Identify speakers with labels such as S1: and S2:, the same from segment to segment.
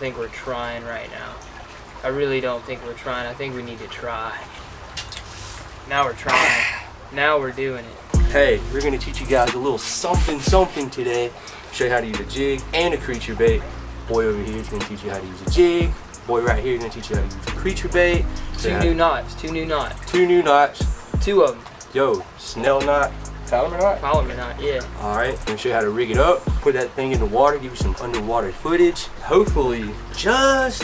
S1: think we're trying right now. I really don't think we're trying. I think we need to try. Now we're trying. Now we're doing it.
S2: Hey, we're gonna teach you guys a little something today. Show you how to use a jig and a creature bait. Boy over here is gonna teach you how to use a jig. Boy right here is gonna teach you how to use a creature bait.
S1: Two new knots. Two new knots. Two of them.
S2: Yo, Snell knot. Palomar knot?
S1: Palomar knot, yeah.
S2: Alright, I'm gonna show you how to rig it up. Put that thing in the water, give you some underwater footage. Hopefully, just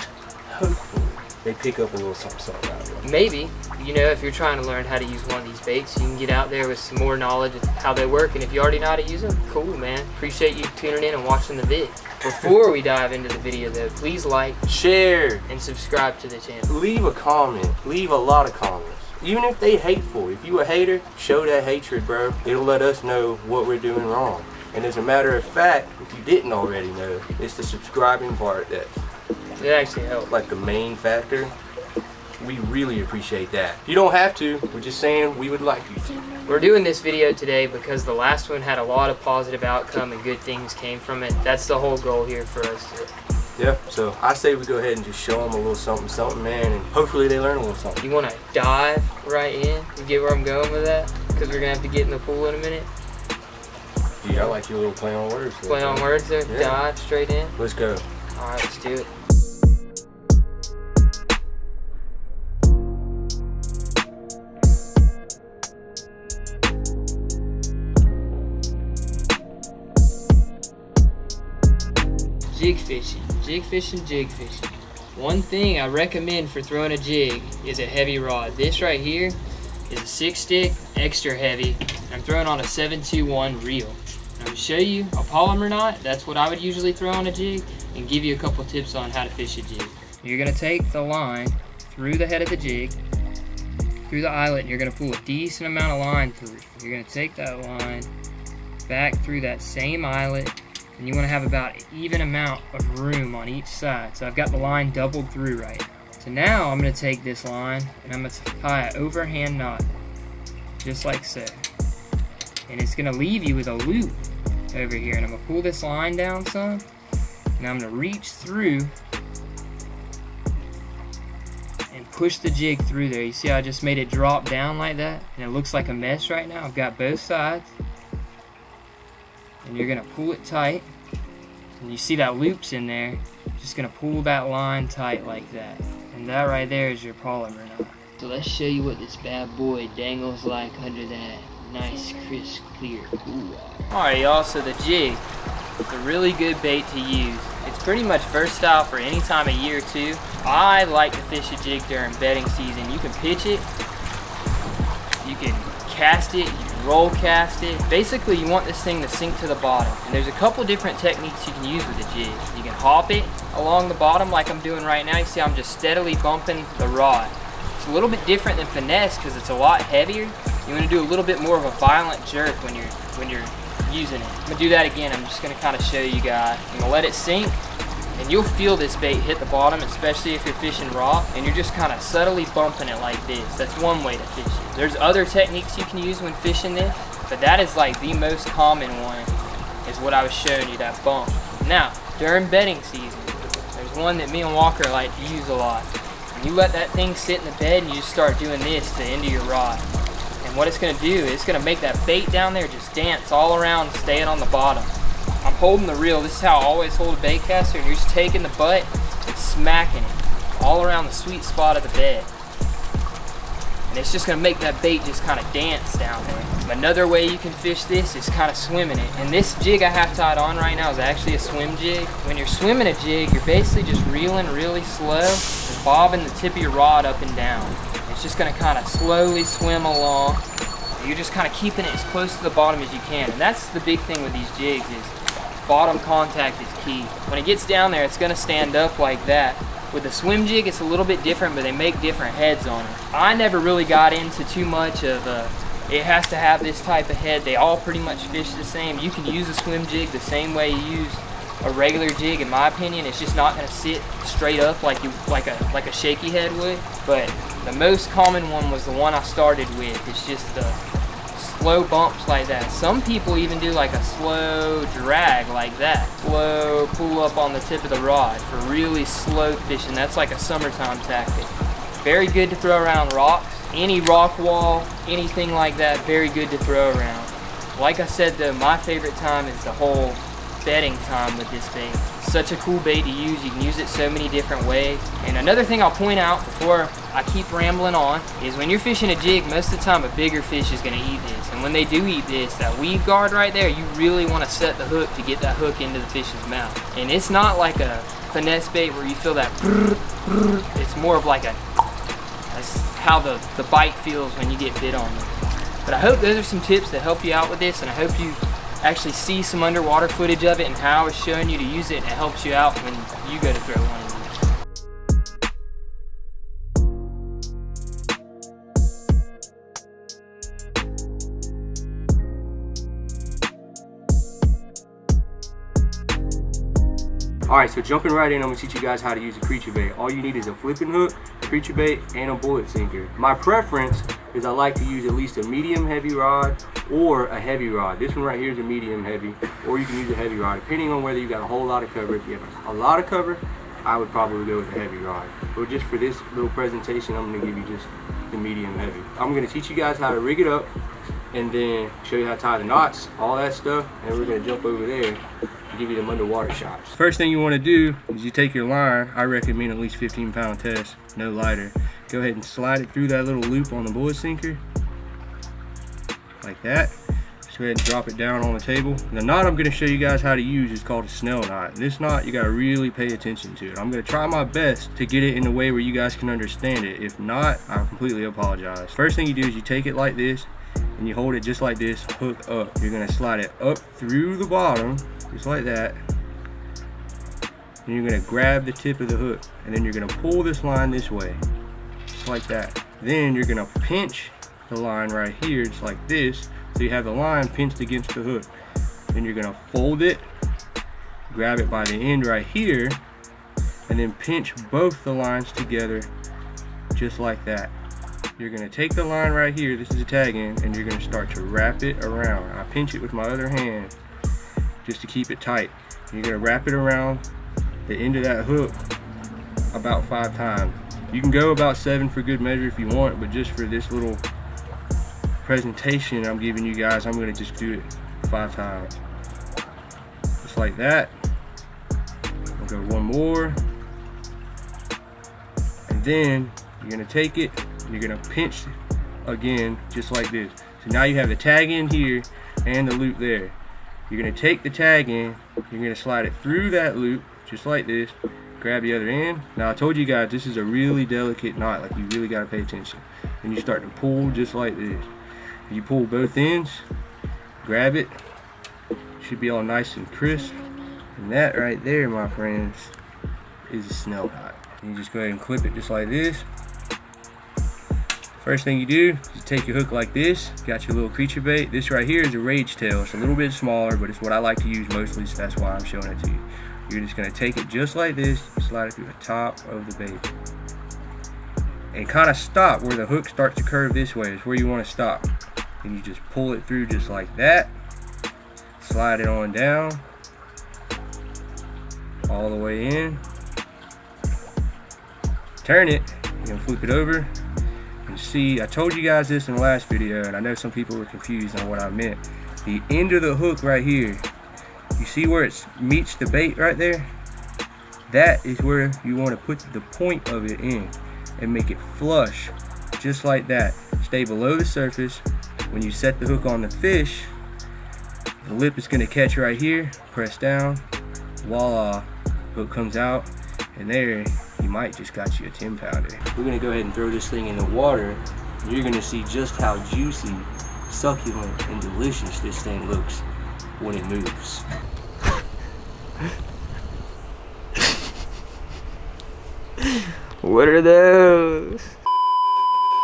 S2: hopefully, they pick up a little something out of it.
S1: Maybe. You know, if you're trying to learn how to use one of these baits, you can get out there with some more knowledge of how they work. And if you already know how to use them, cool, man. Appreciate you tuning in and watching the vid. Before we dive into the video, though, please like,
S2: share,
S1: and subscribe to the channel.
S2: Leave a comment. Leave a lot of comments. Even if they hateful. If you a hater, show that hatred, bro. It'll let us know what we're doing wrong. And as a matter of fact, if you didn't already know, it's the subscribing part that
S1: it actually helps.
S2: Like the main factor. We really appreciate that. You don't have to. We're just saying we would like you to.
S1: We're doing this video today because the last one had a lot of positive outcome and good things came from it. That's the whole goal here for us.
S2: Yeah, so I say we go ahead and just show them a little something, man, and hopefully they learn a little something.
S1: You want to dive right in? You get where I'm going with that? Because we're going to have to get in the pool in a minute.
S2: Yeah, I like your little play on words.
S1: Play on words there? Yeah. Dive straight in?
S2: Let's go.
S1: Alright, let's do it. Jig fishing. One thing I recommend for throwing a jig is a heavy rod. This right here is a 6-stick, extra heavy. I'm throwing on a 721 reel. I'm going to show you a polymer knot. That's what I would usually throw on a jig, and give you a couple tips on how to fish a jig. You're going to take the line through the head of the jig, through the eyelet, and you're going to pull a decent amount of line through. You're going to take that line back through that same eyelet, and you want to have about an even amount of room on each side. So I've got the line doubled through right now. So now I'm going to take this line and I'm going to tie an overhand knot, just like so. And it's going to leave you with a loop over here. And I'm going to pull this line down some, and I'm going to reach through and push the jig through there. You see how I just made it drop down like that? And it looks like a mess right now. I've got both sides. And you're gonna pull it tight, and you see that loop's in there. Just gonna pull that line tight like that, and that right there is your polymer knot. So let's show you what this bad boy dangles like under that nice crisp clear blue water. Alright y'all, so the jig is a really good bait to use. It's pretty much versatile for any time of year too. I like to fish a jig during bedding season. You can pitch it, you can cast it, you can roll cast it. Basically, you want this thing to sink to the bottom. And there's a couple different techniques you can use with a jig. You can hop it along the bottom like I'm doing right now. You see I'm just steadily bumping the rod. It's a little bit different than finesse because it's a lot heavier. You want to do a little bit more of a violent jerk when you're using it. I'm going to do that again. I'm just going to kind of show you guys. I'm going to let it sink, and you'll feel this bait hit the bottom, especially if you're fishing raw, and you're just kind of subtly bumping it like this. That's one way to fish it. There's other techniques you can use when fishing this, but that is like the most common one, is what I was showing you, that bump. Now, during bedding season, there's one that me and Walker like to use a lot. And you let that thing sit in the bed and you just start doing this to the end of your rod. And what it's going to do is it's going to make that bait down there just dance all around, staying on the bottom. I'm holding the reel. This is how I always hold a bait caster, and you're just taking the butt and smacking it all around the sweet spot of the bed. And it's just going to make that bait just kind of dance down there. Another way you can fish this is kind of swimming it. And this jig I have tied on right now is actually a swim jig. When you're swimming a jig, you're basically just reeling really slow and bobbing the tip of your rod up and down. It's just going to kind of slowly swim along. You're just kind of keeping it as close to the bottom as you can. And that's the big thing with these jigs, is bottom contact is key. When it gets down there, it's going to stand up like that. With the swim jig, it's a little bit different, but they make different heads on it. I never really got into too much of it has to have this type of head. They all pretty much fish the same. You can use a swim jig the same way you use a regular jig, in my opinion. It's just not going to sit straight up like a shaky head would. But the most common one was the one I started with. It's just the slow bumps like that. Some people even do like a slow drag like that. Slow pull up on the tip of the rod for really slow fishing. That's like a summertime tactic. Very good to throw around rocks. Any rock wall, anything like that, very good to throw around. Like I said though, my favorite time is the whole bedding time with this bait. Such a cool bait to use. You can use it so many different ways. And another thing I'll point out before I keep rambling on is when you're fishing a jig, most of the time a bigger fish is gonna eat this. And when they do eat this, that weave guard right there, you really wanna set the hook to get that hook into the fish's mouth. And it's not like a finesse bait where you feel that brrr, brrr. It's more of like a, that's how the bite feels when you get bit on them. But I hope those are some tips that help you out with this, and I hope you actually see some underwater footage of it and how it's showing you to use it, and it helps you out when you go to throw one of these.
S2: Alright, so jumping right in, I'm going to teach you guys how to use a creature bait. All you need is a flipping hook, a creature bait, and a bullet sinker. My preference is I like to use at least a medium heavy rod or a heavy rod. This one right here is a medium heavy, or you can use a heavy rod, depending on whether you got a whole lot of cover. If you have a lot of cover, I would probably go with a heavy rod. But just for this little presentation, I'm going to give you just the medium heavy. I'm going to teach you guys how to rig it up, and then show you how to tie the knots, all that stuff, and we're going to jump over there and give you them underwater shots. First thing you want to do is you take your line. I recommend at least 15-pound test, no lighter. Go ahead and slide it through that little loop on the bullet sinker, like that. Just go ahead and drop it down on the table. The knot I'm going to show you guys how to use is called a snell knot. This knot, you got to really pay attention to it. I'm going to try my best to get it in a way where you guys can understand it. If not, I completely apologize. First thing you do is you take it like this, and you hold it just like this, hook up. You're going to slide it up through the bottom, just like that. And you're going to grab the tip of the hook, and then you're going to pull this line this way, just like that. Then you're going to pinch the line right here, just like this, so you have the line pinched against the hook. Then you're going to fold it, grab it by the end right here, and then pinch both the lines together, just like that. You're going to take the line right here, this is a tag end, and you're going to start to wrap it around. I pinch it with my other hand just to keep it tight. You're going to wrap it around the end of that hook about 5 times. You can go about 7 for good measure if you want, but just for this little presentation I'm giving you guys, I'm going to just do it 5 times. Just like that. I'll go one more. And then you're going to take it, you're going to pinch again, just like this. So now you have the tag in here and the loop there. You're going to take the tag in, you're going to slide it through that loop, just like this. Grab the other end. Now I told you guys this is a really delicate knot, like you really got to pay attention. And you start to pull just like this. You pull both ends, grab it, should be all nice and crisp. And that right there, my friends, is a snell knot. And you just go ahead and clip it just like this. First thing you do is you take your hook like this, got your little creature bait. This right here is a rage tail. It's a little bit smaller, but it's what I like to use mostly, so that's why I'm showing it to you. You're just gonna take it just like this, slide it through the top of the bait. And kind of stop where the hook starts to curve this way, is where you wanna stop. And you just pull it through just like that. Slide it on down, all the way in. Turn it, you're gonna flip it over. See, I told you guys this in the last video, and I know some people were confused on what I meant. The end of the hook right here, you see where it meets the bait right there? That is where you want to put the point of it in and make it flush, just like that. Stay below the surface. When you set the hook on the fish, the lip is going to catch right here, press down, voila, hook comes out, and there you might just got you a 10-pounder. We're gonna go ahead and throw this thing in the water. You're gonna see just how juicy, succulent, and delicious this thing looks when it moves.
S1: What are those?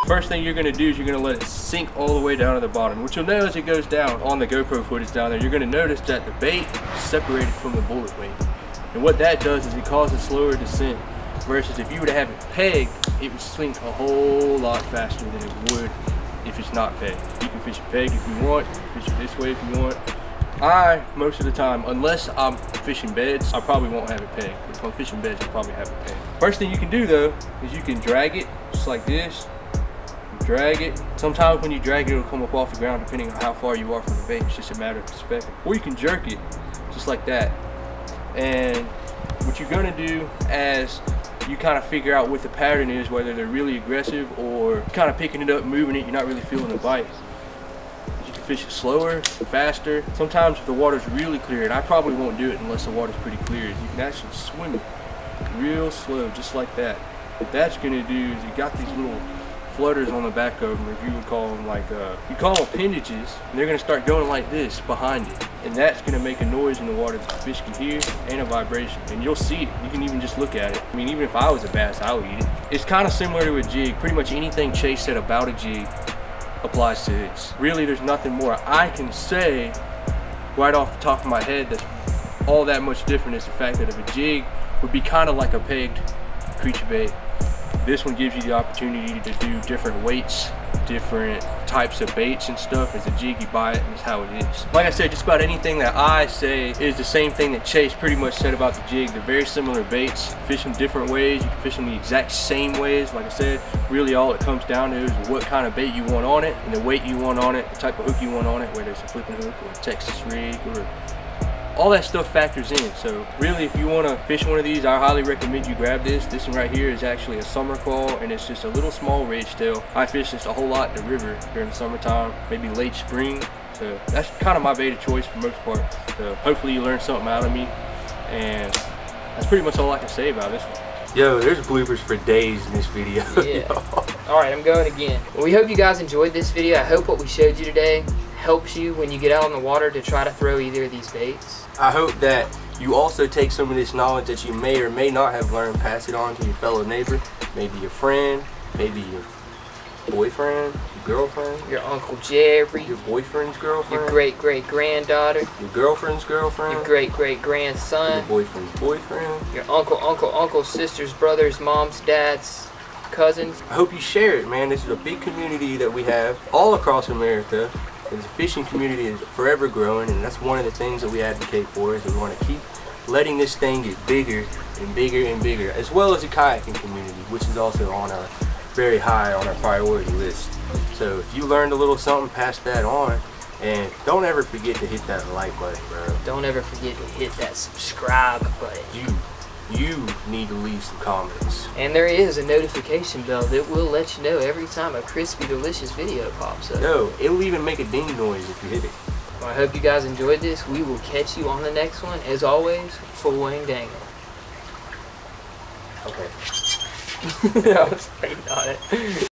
S2: First thing you're gonna do is you're gonna let it sink all the way down to the bottom. What you'll know as it goes down on the GoPro footage down there, you're gonna notice that the bait is separated from the bullet weight. And what that does is it causes slower descent, versus if you were to have it pegged, it would sink a whole lot faster than it would if it's not pegged. You can fish it pegged if you want, fish it this way if you want. Most of the time, unless I'm fishing beds, I probably won't have it pegged. But if I'm fishing beds, I'll probably have it pegged. First thing you can do though, is you can drag it, just like this. You drag it. Sometimes when you drag it, it'll come up off the ground depending on how far you are from the bait. It's just a matter of perspective. Or you can jerk it, just like that. And what you're gonna do as you kind of figure out what the pattern is, whether they're really aggressive or kind of picking it up, moving it, you're not really feeling the bite. You can fish it slower, faster. Sometimes if the water's really clear, and I probably won't do it unless the water's pretty clear, you can actually swim it real slow, just like that. What that's gonna do is you got these little flutters on the back of them, if you would call them like, you call them appendages, and they're gonna start going like this behind it. And that's gonna make a noise in the water that the fish can hear, and a vibration. And you'll see it, you can even just look at it. I mean, even if I was a bass, I would eat it. It's kind of similar to a jig. Pretty much anything Chase said about a jig applies to this. Really, there's nothing more I can say right off the top of my head that's all that much different is the fact that if a jig would be kind of like a pegged creature bait, this one gives you the opportunity to do different weights, different types of baits and stuff. As a jig, you buy it and it's how it is. Like I said, just about anything that I say is the same thing that Chase pretty much said about the jig. They're very similar baits. Fish them different ways. You can fish them the exact same ways. Like I said, really all it comes down to is what kind of bait you want on it and the weight you want on it, the type of hook you want on it, whether it's a flipping hook or a Texas rig or all that stuff factors in. So really, if you want to fish one of these, I highly recommend you grab this. This one right here is actually a summer call, and it's just a little small ridge tail. I fish this a whole lot in the river during the summertime, maybe late spring. So that's kind of my bait of choice for the most part. So hopefully you learned something out of me, and that's pretty much all I can say about this one.
S3: Yo, there's bloopers for days in this video.
S1: Yeah. Alright, I'm going again. Well, we hope you guys enjoyed this video. I hope what we showed you today helps you when you get out on the water to try to throw either of these baits.
S3: I hope that you also take some of this knowledge that you may or may not have learned, pass it on to your fellow neighbor, maybe your friend, maybe your boyfriend, your girlfriend,
S1: Your Uncle Jerry,
S3: your boyfriend's girlfriend,
S1: your great-great-granddaughter,
S3: your girlfriend's girlfriend,
S1: your great-great-grandson,
S3: your boyfriend's boyfriend,
S1: your uncle, sisters, brothers, moms, dads, cousins.
S3: I hope you share it, man. This is a big community that we have all across America. The fishing community is forever growing, and that's one of the things that we advocate for, is that we want to keep letting this thing get bigger and bigger and bigger, as well as the kayaking community, which is also on our very high on our priority list. So if you learned a little something, pass that on, and don't ever forget to hit that like button, bro.
S1: Don't ever forget to hit that subscribe button.
S3: You need to leave some comments.
S1: And there is a notification bell that will let you know every time a crispy, delicious video pops up.
S3: No, it'll even make a ding noise if you hit it.
S1: Well, I hope you guys enjoyed this. We will catch you on the next one. As always, full wing dangle.
S3: Okay.
S1: I was thinking on it.